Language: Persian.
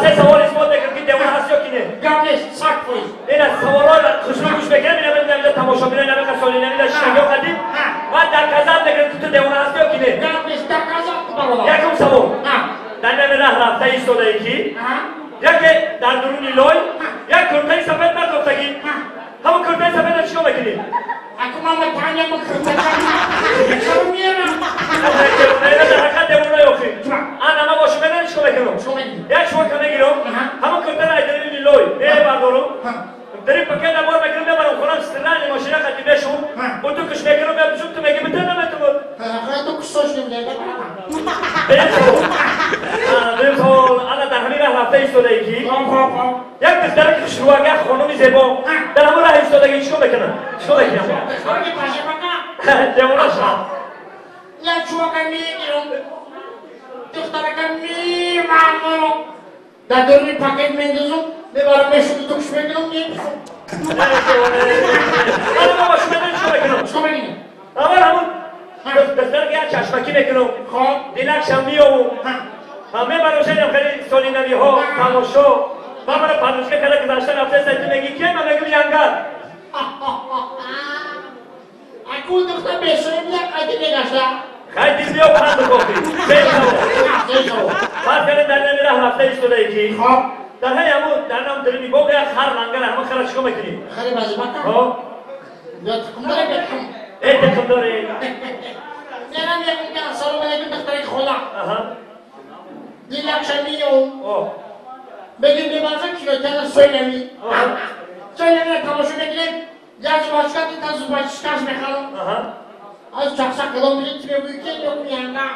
سه سوال اثبات بکن که دیوانه هست یا کی نه گامش ساک پویز این از سوالای خوشبو گوش بکنم اینا من نمیده تماشا بینه نمیده سالی نمیده شنگه قدیم و در کذب بکن که تو دیوانه هست یا کی نه گامش در کذب برو یکم سوال در نمی راه رفته ایستاده یکی یکی در درون لای یک کرتای سفید مرد گفتگی همون کرتای سفید رو چیکار بکنی؟ اکو من مطمئنم با کرتای سفید چرا میارم؟ در حقیقت دیوانه یافی آن همه باشو بدن چیکار بکنم؟ یک شما که میگیرم همون کرتای را درون لای میره بردارم داری پکه نبار بگیرم ببرم خونم سترانی ماشینه قدی بشون و تو کش بگیرم ببرم تو میگی بده نمیتون بود تو کسوش نمیده بریم سوال انا در همین راه رفته ایستاده یکی یک دختر که شروعگه خانومی زیبا در همون راه ایستادگی چیکار بکنم؟ چیکار بکنم؟ جوانه شما یک شوکه میگیرم دخترکه میرم در درمی پاکت میندازم ببرم بشون تو کش بگیرم میپسم انا بابا شما بدن چیکار بکنم؟ چیکار بگیرم؟ اول همون دختر که چشمکی بکنم دیلکش هم میام همه برای شدیم خیلی سالینمی ها تماشا من برای پردوشگه کده گذاشتن هفته سایتی میگی که من میگم ینگر اکو دختر بشویم یک قیدی بگشتم خیلی بیا پند بکافی بعد کنه در نمی راه رفته ایستاده یکی در همون در نام درمی باقی خر لنگر همه خرا چیکار میکنی؟ خیلی بازی بکن یا تکم داره بکن ای تکم داره میرم یکم که اصلا بگم دختری خولا دیلکش میام بگیم ببازم کیلوتر سویلمی سویلمی تماشا بگیریم یک باشکتی تا زوباشکاش میخوام از چخشک کدام میرید توی بویکه یا میانگم